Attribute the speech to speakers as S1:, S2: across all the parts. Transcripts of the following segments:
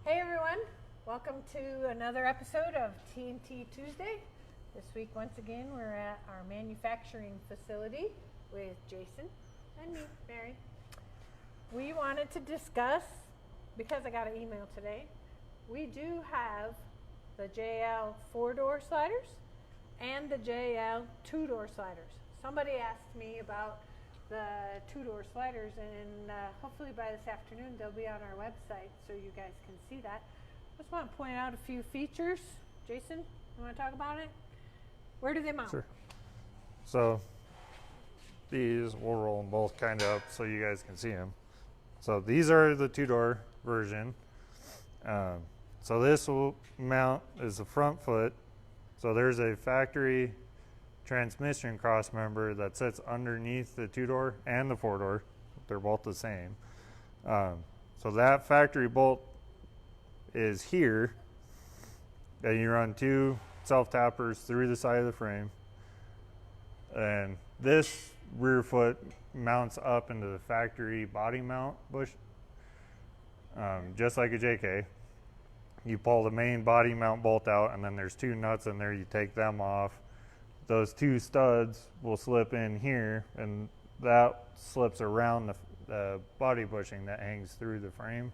S1: Hey everyone, welcome to another episode of TNT Tuesday. This week, once again, we're at our manufacturing facility with Jason and me, Mary. We wanted to discuss, because I got an email today, we do have the JL 4-door sliders and the JL 2-door sliders. Somebody asked me about the 2-door sliders, and hopefully by this afternoon they'll be on our website so you guys can see that. Just want to point out a few features. Jason, you want to talk about it? Where do they mount?
S2: Sure. So these, we'll roll them both kind of up so you guys can see them. So these are the 2-door version. So this will mount as the front foot. So there's a factory transmission cross member that sits underneath the 2-door and the 4-door. They're both the same. So that factory bolt is here, and you run 2 self-tappers through the side of the frame. And this rear foot mounts up into the factory body mount bush, just like a JK. You pull the main body mount bolt out, and then there's 2 nuts in there. You take them off. Those 2 studs will slip in here, and that slips around the body bushing that hangs through the frame,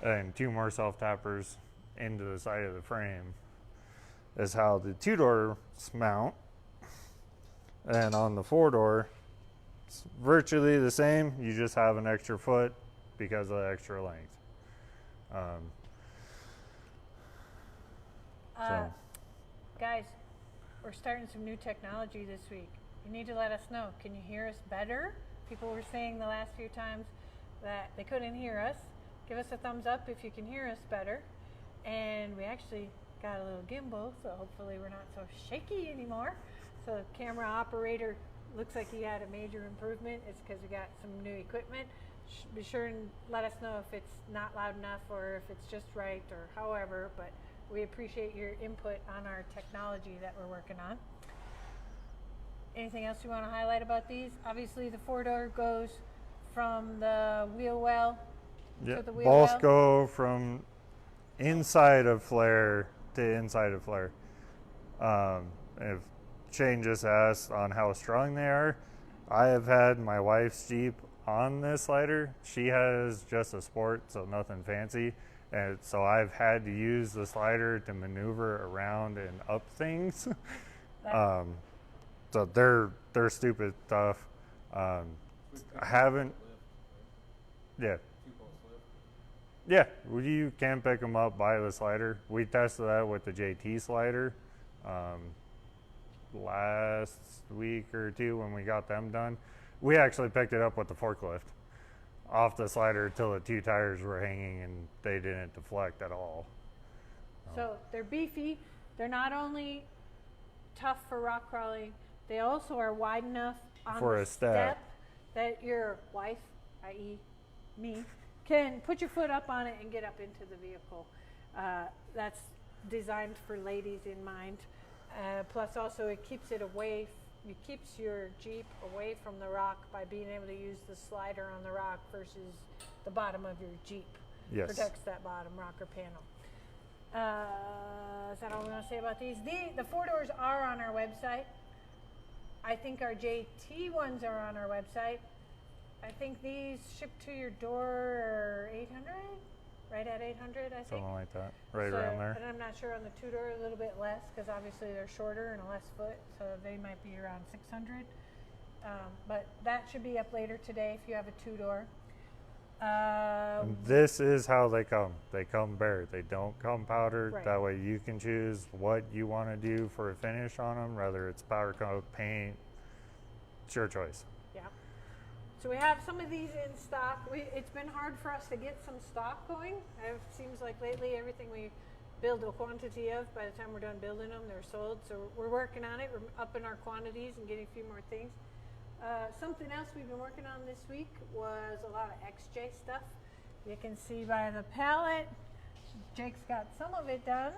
S2: and 2 more self-tappers into the side of the frame is how the 2-door mount. And on the 4-door, it's virtually the same. You just have an extra foot because of the extra length.
S1: Guys, we're starting some new technology this week. You need to let us know. Can you hear us better? People were saying the last few times that they couldn't hear us. Give us a thumbs up if you can hear us better. And we actually got a little gimbal, so hopefully we're not so shaky anymore. So the camera operator looks like he had a major improvement. It's because we got some new equipment. Be sure and let us know if it's not loud enough or if it's just right or however, but we appreciate your input on our technology that we're working on. Anything else you want to highlight about these? Obviously the 4-door goes from the wheel well to the wheel well.
S2: Both go from inside of flare to inside of flare. If Shane just asked on how strong they are, I have had my wife's Jeep on this slider. She has just a sport, so nothing fancy. And so I've had to use the slider to maneuver around and up things. So they're stupid tough. I haven't. Yeah. Yeah, you can pick them up by the slider. We tested that with the JT slider last week or 2 when we got them done. We actually picked it up with the forklift off the slider till the 2 tires were hanging and they didn't deflect at all.
S1: So they're beefy. They're not only tough for rock crawling, they also are wide enough on
S2: for
S1: the
S2: a step
S1: that your wife, i.e. me, can put your foot up on it and get up into the vehicle. That's designed for ladies in mind. Plus also it keeps it away. It keeps your Jeep away from the rock by being able to use the slider on the rock versus the bottom of your Jeep.
S2: Yes.
S1: Protects that bottom rocker panel. Is that all we want to say about these? The 4-doors are on our website. I think our JT ones are on our website. I think these shipped to your door are 800, right at 800, I think.
S2: Something like that, around there.
S1: And I'm not sure on the 2-door, a little bit less, because obviously they're shorter and a less foot, so they might be around 600. But that should be up later today if you have a 2-door.
S2: This is how they come. They come bare. They don't come powdered.
S1: Right.
S2: That way you can choose what you want to do for a finish on them, whether it's powder coat, paint. It's your choice.
S1: Yeah. So we have some of these in stock. It's been hard for us to get some stock going. It seems like lately everything we build a quantity of, by the time we're done building them, they're sold. So we're working on it. We're upping our quantities and getting a few more things. Something else we've been working on this week was a lot of XJ stuff. You can see by the palette, Jake's got some of it done.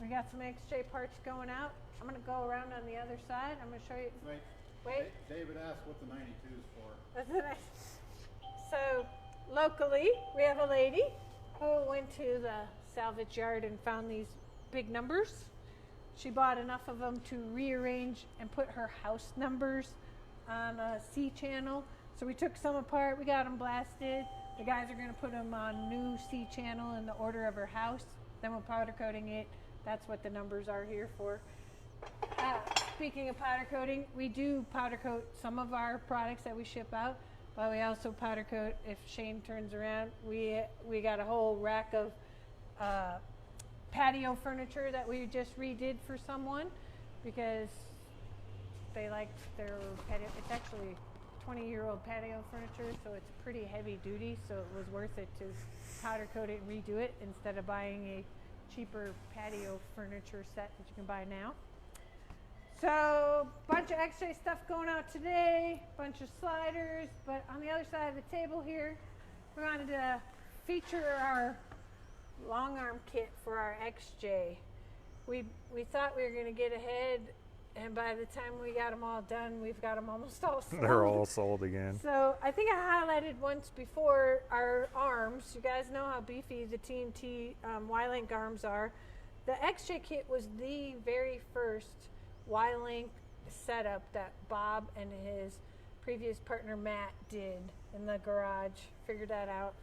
S1: We got some XJ parts going out. I'm going to go around on the other side. I'm going to show you. Wait.
S3: David asked what the 92 is for.
S1: That's nice. So locally, we have a lady went to the salvage yard and found these big numbers. She bought enough of them to rearrange and put her house numbers on a C channel. So we took some apart, we got them blasted. The guys are going to put them on new C channel in the order of her house. Then we're powder coating it. That's what the numbers are here for. Speaking of powder coating, we do powder coat some of our products that we ship out, but we also powder coat, if Shane turns around, we got a whole rack of patio furniture that we just redid for someone because they liked their patio. It's actually 20-year-old patio furniture, so it's pretty heavy duty, so it was worth it to powder coat it and redo it instead of buying a cheaper patio furniture set that you can buy now. So, bunch of X-ray stuff going out today, bunch of sliders, but on the other side of the table here, we wanted to feature our long arm kit for our XJ. We thought we were going to get ahead, and by the time we got them all done, we've got them almost all sold.
S2: They're all sold again.
S1: So I think I highlighted once before our arms. You guys know how beefy the TNT Y-Link arms are. The XJ kit was the very first Y-Link setup that Bob and his previous partner Matt did in the garage. Figured that out.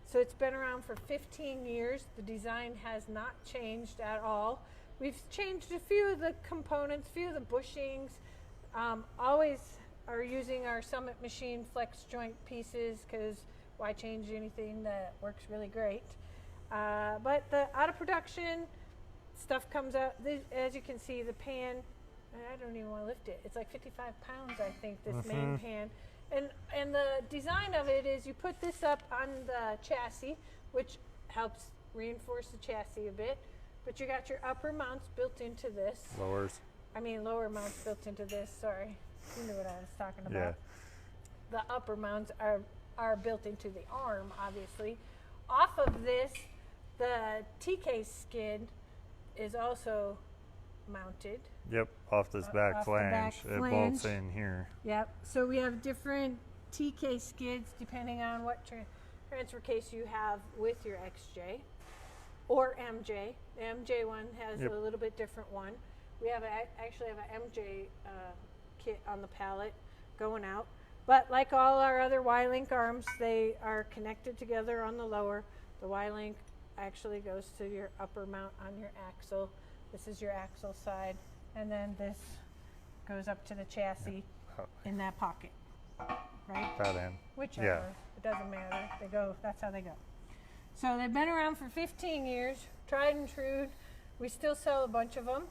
S1: So it's been around for 15 years. The design has not changed at all. We've changed a few of the components, a few of the bushings. Always are using our Summit machine flex joint pieces because why change anything that works really great? But the out of production stuff comes out. As you can see, the pan, I don't even want to lift it. It's like 55 pounds, I think, this main pan. And the design of it is you put this up on the chassis, which helps reinforce the chassis a bit. But you got your upper mounts built into this. Lower mounts built into this. Sorry, you knew what I was talking about. Yeah. The upper mounts are built into the arm, obviously. Off of this, the TK skid is also mounted.
S2: Yep, off this back flange. It bolts in here.
S1: Yep. So we have different TK skids depending on what transfer case you have with your XJ or MJ. The MJ one has a little bit different one. We actually have an MJ kit on the pallet going out. But like all our other Y-Link arms, they are connected together on the lower. The Y-Link actually goes to your upper mount on your axle. This is your axle side. And then this goes up to the chassis in that pocket, right?
S2: That end.
S1: Whichever.
S2: Yeah.
S1: It doesn't matter. They go. That's how they go. So they've been around for 15 years, tried and true. We still sell a bunch of them.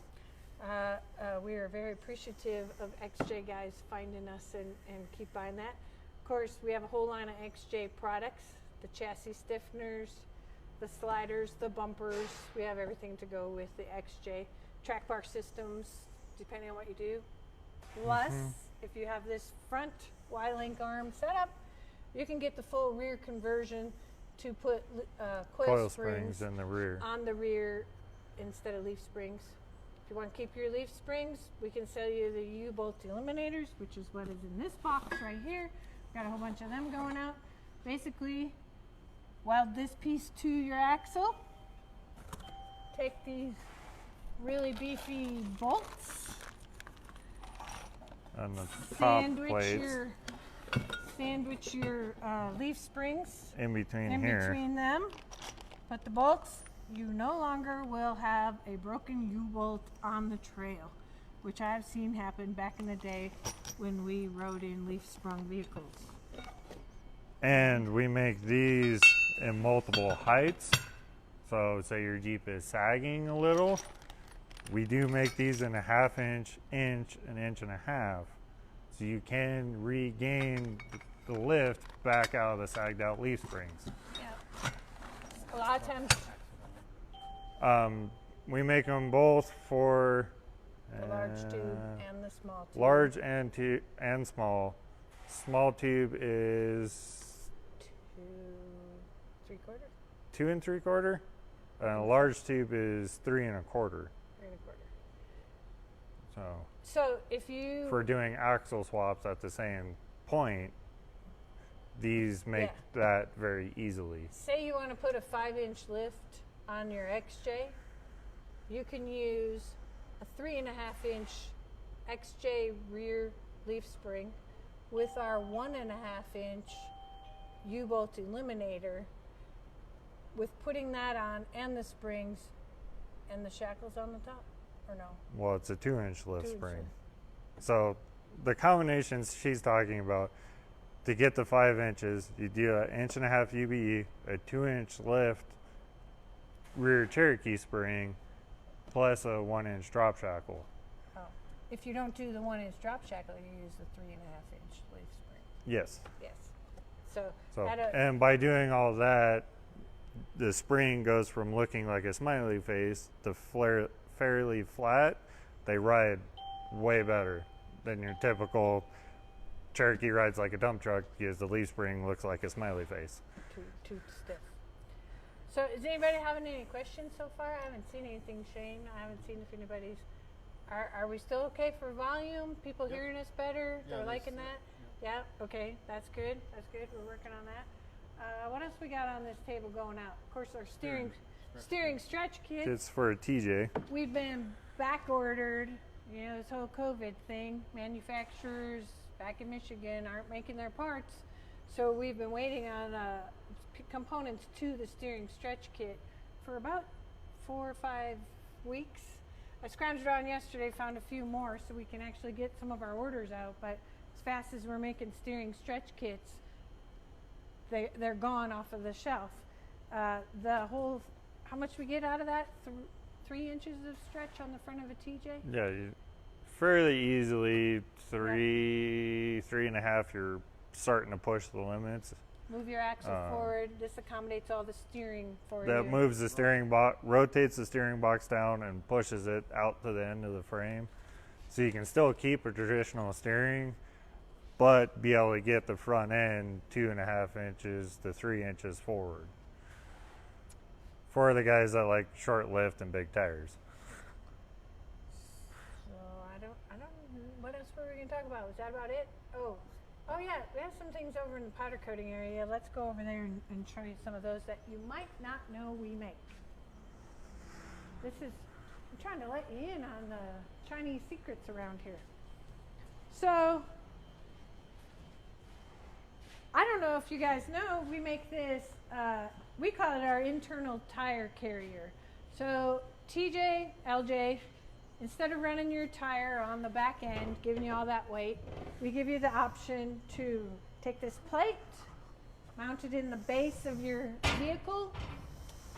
S1: We are very appreciative of XJ guys finding us and keep buying that. Of course, we have a whole line of XJ products, the chassis stiffeners, the sliders, the bumpers. We have everything to go with the XJ. Track bar systems, depending on what you do. Plus, if you have this front Y-Link arm setup, you can get the full rear conversion to put coil springs
S2: in the rear.
S1: On the rear instead of leaf springs. If you want to keep your leaf springs, we can sell you the U-bolt eliminators, which is what is in this box right here. Got a whole bunch of them going out. Basically, weld this piece to your axle. Take these really beefy bolts.
S2: On the top plates.
S1: Sandwich your leaf springs
S2: in between
S1: them. Put the bolts. You no longer will have a broken U-bolt on the trail, which I've seen happen back in the day when we rode in leaf-sprung vehicles.
S2: And we make these in multiple heights. So say your Jeep is sagging a little, we do make these in a ½ inch, an inch and a half. So you can regain the lift back out of the sagged out leaf springs.
S1: Yeah. A lot of times.
S2: We make them both for
S1: the large tube and the small tube.
S2: Large and small. Small tube is
S1: 2 3/4.
S2: 2 3/4. A large tube is 3 1/4.
S1: 3 1/4.
S2: So
S1: if you
S2: for doing axle swaps at the same point, these make that very easily.
S1: Say you want to put a 5-inch lift on your XJ, you can use a 3.5-inch XJ rear leaf spring with our 1.5-inch U-bolt eliminator, with putting that on and the springs and the shackles on the top, or no?
S2: Well, it's a 2-inch lift
S1: 2-inch
S2: spring.
S1: lift.
S2: So the combinations she's talking about, to get the 5 inches, you do an 1.5 UBE, a 2-inch lift rear Cherokee spring, plus a 1-inch drop shackle.
S1: Oh, if you don't do the 1-inch drop shackle, you use the 3.5-inch leaf spring.
S2: Yes.
S1: Yes. So
S2: and by doing all that, the spring goes from looking like a smiley face to fairly flat. They ride way better than your typical Cherokee rides like a dump truck, because the leaf spring looks like a smiley face.
S1: Too stiff. So is anybody having any questions so far? I haven't seen anything, Shane. I haven't seen if anybody's... Are we still okay for volume? People hearing us better?
S3: Yeah,
S1: They're liking that? Yeah, okay. That's good. That's good. We're working on that. What else we got on this table going out? Of course, our steering stretch kit.
S2: It's for a TJ.
S1: We've been back ordered. You know, this whole COVID thing. Manufacturers back in Michigan aren't making their parts. So we've been waiting on components to the steering stretch kit for about 4 or 5 weeks. I scrounged around yesterday, found a few more so we can actually get some of our orders out, but as fast as we're making steering stretch kits, they're gone off of the shelf. How much we get out of that? 3 inches of stretch on the front of a TJ?
S2: Yeah, fairly easily 3.5, you're starting to push the limits.
S1: Move your axle forward. This accommodates all the steering for you.
S2: That moves the steering box, rotates the steering box down and pushes it out to the end of the frame. So you can still keep a traditional steering, but be able to get the front end 2.5 inches to 3 inches forward. For the guys that like short lift and big tires.
S1: So I don't. What else were we going to talk about? Was that about it? Oh yeah, we have some things over in the powder coating area. Let's go over there and show you some of those that you might not know we make. I'm trying to let you in on the Chinese secrets around here. So, I don't know if you guys know, we make this, we call it our internal tire carrier. So, TJ, LJ, instead of running your tire on the back end, giving you all that weight, we give you the option to take this plate, mount it in the base of your vehicle.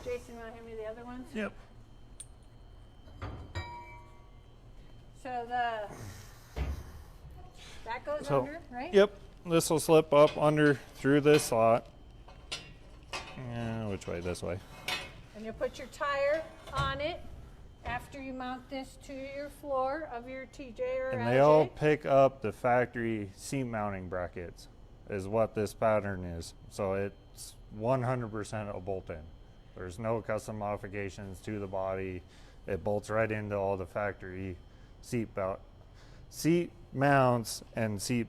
S1: Jason, you want to hand me the other ones?
S2: Yep.
S1: So that goes under, right?
S2: Yep. This will slip up under through this slot. Which way? This way.
S1: And you'll put your tire on it after you mount this to your floor of your TJ or
S2: And
S1: LJ.
S2: they all pick up the factory seat mounting brackets is what this pattern is. So it's 100% a bolt-in. There's no custom modifications to the body. It bolts right into all the factory seat mounts and seat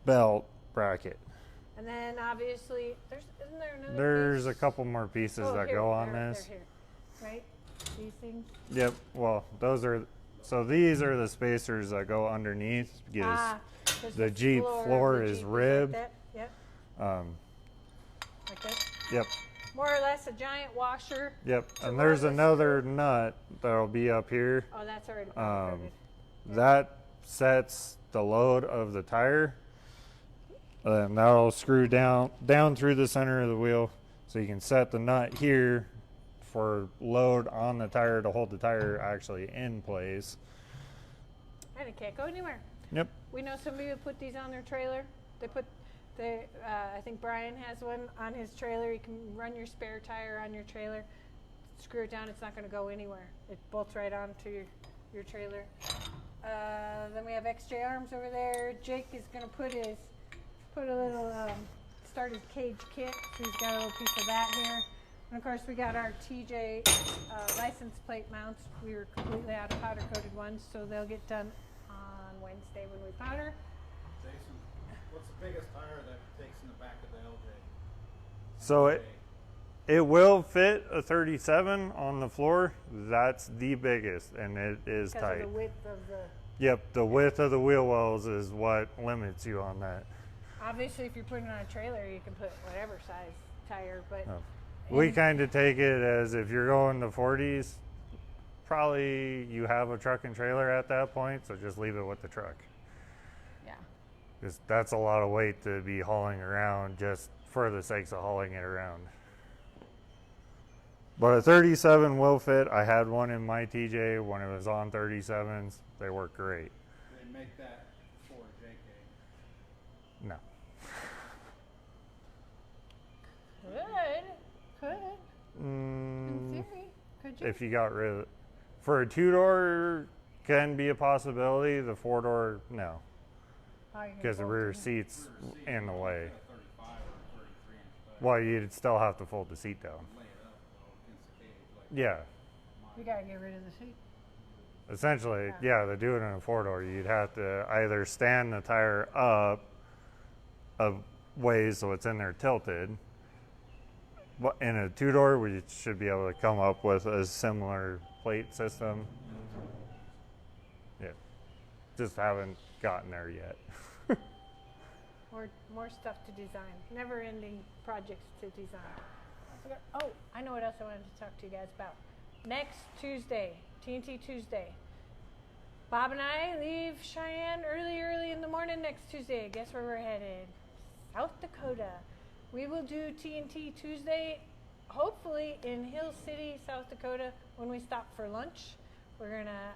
S2: belt bracket.
S1: And then obviously, isn't there another
S2: There's
S1: piece?
S2: a couple more pieces that
S1: here,
S2: go on
S1: they're
S2: this.
S1: here, right? These things.
S2: Yep. Well, these are the spacers that go underneath, because
S1: 'cause
S2: the Jeep floor
S1: the
S2: is
S1: Jeep
S2: ribbed.
S1: like that. Yep. Like this.
S2: Yep.
S1: More or less a giant washer.
S2: Yep.
S1: So
S2: And
S1: where
S2: there's
S1: this-
S2: another nut that'll be up here.
S1: Oh, that's already covered.
S2: That sets the load of the tire. And that'll screw down through the center of the wheel, so you can set the nut here for load on the tire to hold the tire actually in place.
S1: And it can't go anywhere.
S2: Yep.
S1: We know some people put these on their trailer. I think Brian has one on his trailer. You can run your spare tire on your trailer, screw it down. It's not going to go anywhere. It bolts right onto your trailer. Then we have XJ arms over there. Jake is going to put a little started cage kit. So he's got a little piece of that here. And of course we got our TJ license plate mounts. We were completely out of powder coated ones, so they'll get done on Wednesday when we powder.
S3: Jason, What's the biggest tire that takes in the back of the LJ?
S2: So it will fit a 37 on the floor. That's the biggest, and it is
S1: Because
S2: tight.
S1: of the width of the.
S2: Yep, the width of the wheel wells is what limits you on that.
S1: Obviously, if you're putting it on a trailer, you can put whatever size tire, but.
S2: Oh. We kind of take it as if you're going to 40s, probably you have a truck and trailer at that point, so just leave it with the truck.
S1: Yeah.
S2: Because that's a lot of weight to be hauling around just for the sakes of hauling it around. But a 37 will fit. I had one in my TJ when it was on 37s. They work great.
S3: They make that for JK.
S2: No.
S1: Could. In theory. Could you?
S2: If you got rid of it. For a 2-door, can be a possibility. The 4-door, no. Because the rear seat's in the way.
S3: 35 or 33 inch tire.
S2: Well, you'd still have to fold the seat down.
S3: Lay it up though against the cage.
S2: Yeah.
S1: You gotta get rid of the seat.
S2: Essentially, yeah, to do it in a 4-door, you'd have to either stand the tire up a ways so it's in there tilted. In a 2-door, we should be able to come up with a similar plate system. Yeah, just haven't gotten there yet.
S1: More stuff to design. Never-ending projects to design. Oh, I know what else I wanted to talk to you guys about. Next Tuesday, TNT Tuesday. Bob and I leave Cheyenne early in the morning next Tuesday. Guess where we're headed? South Dakota. We will do TNT Tuesday, hopefully in Hill City, South Dakota, when we stop for lunch. We're going to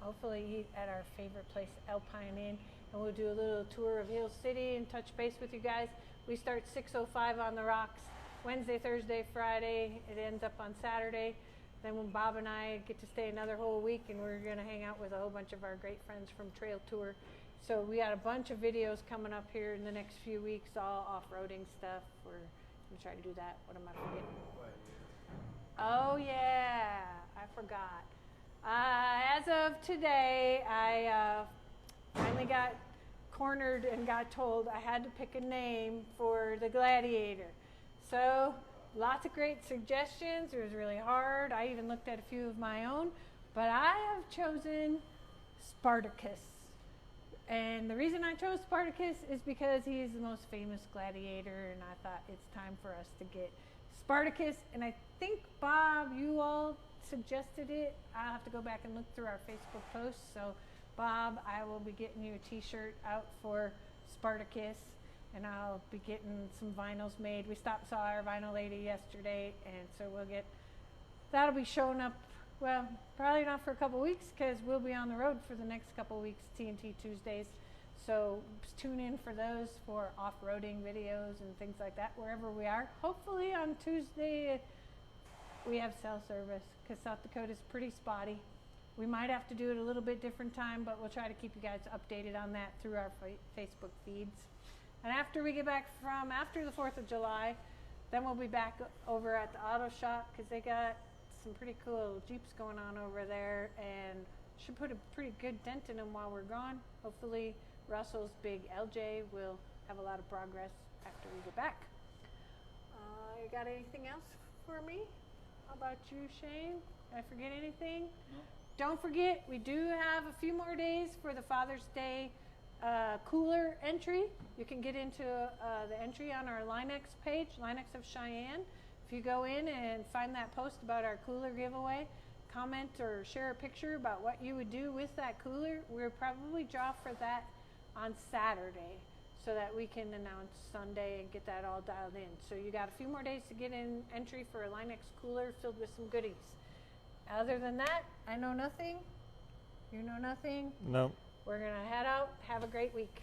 S1: hopefully eat at our favorite place, Alpine Inn, and we'll do a little tour of Hill City and touch base with you guys. We start 6:05 on the rocks, Wednesday, Thursday, Friday. It ends up on Saturday. Then when Bob and I get to stay another whole week, and we're going to hang out with a whole bunch of our great friends from Trail Tour. So we got a bunch of videos coming up here in the next few weeks, all off-roading stuff. We're going to try to do that. What am I forgetting? Oh, yeah. I forgot. As of today, I finally got cornered and got told I had to pick a name for the Gladiator. So lots of great suggestions. It was really hard. I even looked at a few of my own. But I have chosen Spartacus. And the reason I chose Spartacus is because he's the most famous gladiator, and I thought it's time for us to get Spartacus. And I think, Bob, you all suggested it. I'll have to go back and look through our Facebook posts. So, Bob, I will be getting you a t-shirt out for Spartacus, and I'll be getting some vinyls made. We saw our vinyl lady yesterday, and so that'll be showing up. Well, probably not for a couple weeks because we'll be on the road for the next couple weeks, TNT Tuesdays. So tune in for those for off-roading videos and things like that wherever we are. Hopefully on Tuesday we have cell service because South Dakota is pretty spotty. We might have to do it a little bit different time, but we'll try to keep you guys updated on that through our Facebook feeds. And after we get back from after the 4th of July, then we'll be back over at the auto shop because they got some pretty cool Jeeps going on over there and should put a pretty good dent in them while we're gone. Hopefully Russell's big LJ will have a lot of progress after we get back. You got anything else for me? How about you, Shane? Did I forget anything?
S3: No.
S1: Don't forget, we do have a few more days for the Father's Day cooler entry. You can get into the entry on our Linex page, Linex of Cheyenne. If you go in and find that post about our cooler giveaway, comment or share a picture about what you would do with that cooler. We'll probably draw for that on Saturday so that we can announce Sunday and get that all dialed in. So you got a few more days to get in entry for a Linex cooler filled with some goodies. Other than that, I know nothing. You know nothing.
S2: Nope.
S1: We're going to head out. Have a great week.